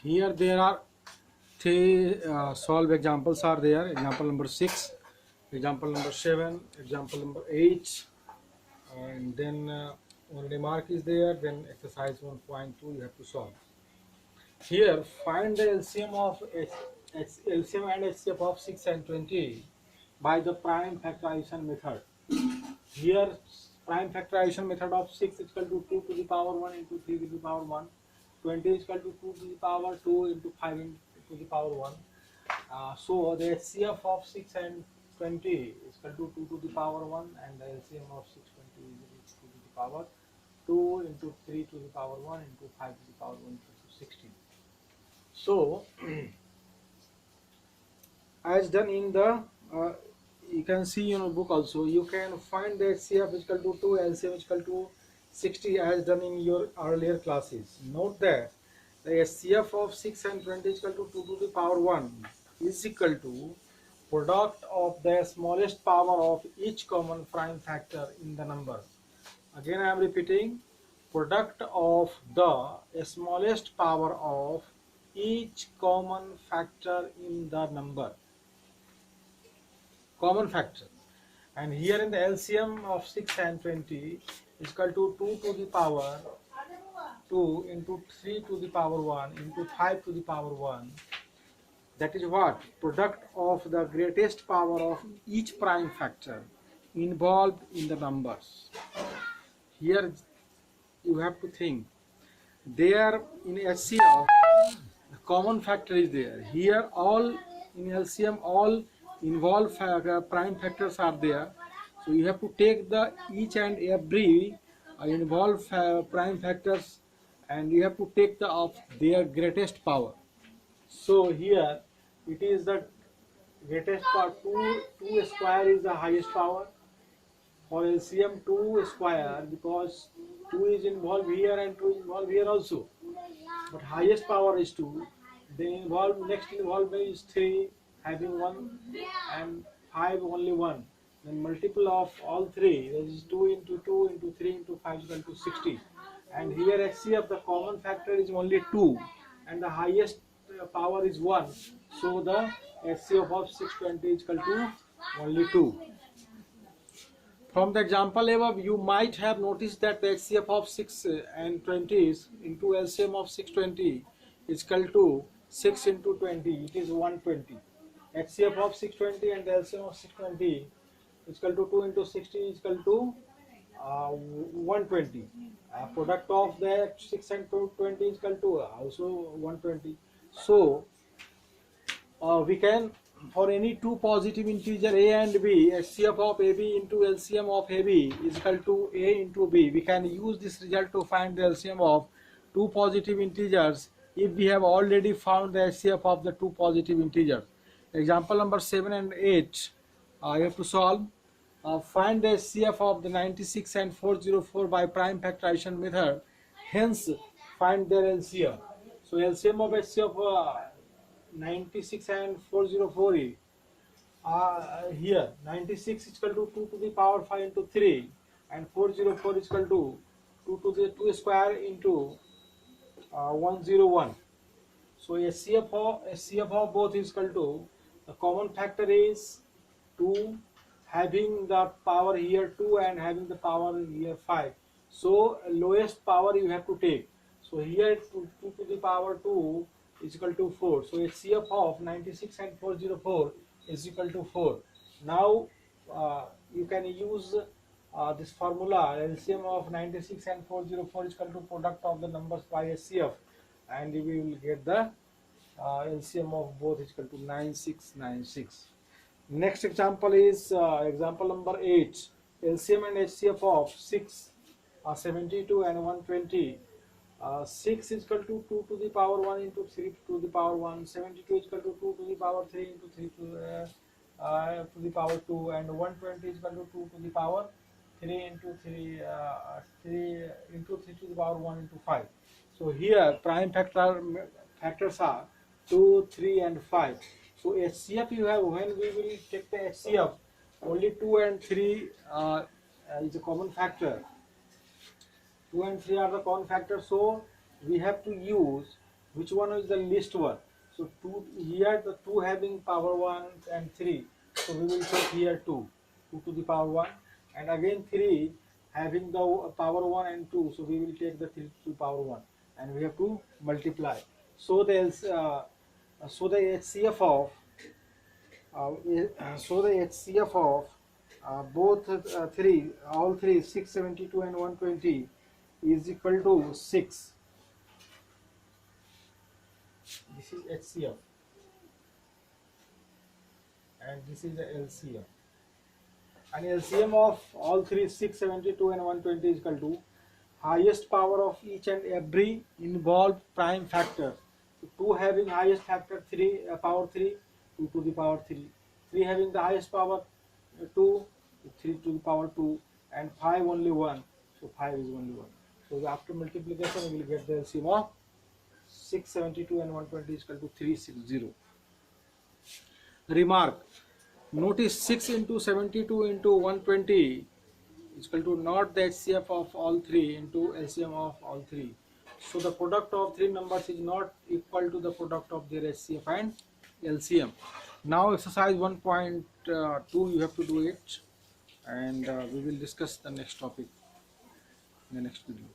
Here there are three solve examples are there. Example number 6, example number 7, example number 8, and then one remark is there. Then exercise 1.2 you have to solve. Here find the LCM of LCM and HCF of 6 and 20 by the prime factorization method. Here prime factorization method of 6 is equal to 2 to the power 1 into 3 to the power 1. 20 is equal to 2 to the power 2 into 5 to the power 1. So the HCF of 6 and 20 is equal to 2 to the power 1, and the LCM of 620 is 2 to the power 2 into 3 to the power 1 into 5 to the power 1 into 16. So as done in the you can see in a book also, you can find the HCF is equal to 2, LCM is equal to 60 as done in your earlier classes. Note that the HCF of 6 and 20 is equal to 2 to the power 1 is equal to product of the smallest power of each common prime factor in the number. Again I am repeating, product of the smallest power of each common factor in the number. Common factor. And here in the LCM of 6 and 20 is equal to 2 to the power 2 into 3 to the power 1 into 5 to the power 1. That is what? Product of the greatest power of each prime factor involved in the numbers. Here you have to think. There in HCF, the common factor is there. Here all in LCM all involved prime factors are there. So you have to take the each and every involved prime factors, and you have to take the of their greatest power. So here it is the greatest power. 2 square is the highest power. For LCM 2 square, because 2 is involved here and 2 is involved here also. But highest power is 2. Then next involved is 3 having 1, and 5 only 1. Then multiple of all 3, that is 2 into 2 into 3 into 5 is equal to 60. And here HCF the common factor is only 2 and the highest power is 1. So the HCF of 620 is equal to only 2. From the example above, you might have noticed that the HCF of 6 and 20 is into LCM of 620 is equal to 6 into 20, it is 120. HCF of 620 and the LCM of 620 is equal to 2 into 60 is equal to 120. Product of that 6 and 20 is equal to also 120. So we can, for any two positive integer a and b, HCF of AB into LCM of AB is equal to a into b. We can use this result to find the LCM of two positive integers if we have already found the HCF of the two positive integers. Example number 7 and 8, you have to solve. Find the HCF of the 96 and 404 by prime factorization method. Hence, find their LCM. So LCM of HCF 96 and 404 is here 96 is equal to 2 to the power 5 into 3, and 404 is equal to 2 to the 2 square into 101. So HCF of both is equal to, the common factor is 2 having the power here 2 and having the power here 5. So lowest power you have to take. So here 2 to the power 2 is equal to 4. So HCF of 96 and 404 is equal to 4. Now you can use this formula, LCM of 96 and 404 is equal to product of the numbers by HCF, and we will get the LCM of both is equal to 9696. Next example is example number 8. LCM and HCF of 6, 72 and 120. 6 is equal to 2 to the power 1 into 3 to the power 1. 72 is equal to 2 to the power 3 into 3 to the power 2. And 120 is equal to 2 to the power 3 into 3 to the power 1 into 5. So here prime factors are 2, 3 and 5. So HCF you have, when we will take the HCF, only 2 and 3 is a common factor. 2 and 3 are the common factors, so we have to use which one is the least one. So two here, the two having power 1 and 3, so we will take here 2 to the power 1, and again 3 having the power 1 and 2, so we will take the 3 to the power 1, and we have to multiply. So the HCF of both three, all three, 672 and 120 is equal to 6. This is HCF and this is the LCM. And LCM of all three, 672 and 120 is equal to highest power of each and every involved prime factor. So 2 having highest factor 3 power 3, 2 to the power 3. 3 having the highest power 2, 3 to the power 2, and 5 only 1. So 5 is only 1. So after multiplication we will get the LCM of 672 and 120 is equal to 360. Remark: notice 6 into 72 into 120 is equal to not the HCF of all three into LCM of all three. So the product of three numbers is not equal to the product of their HCF and LCM. Now exercise 1.2 you have to do it, and we will discuss the next topic in the next video.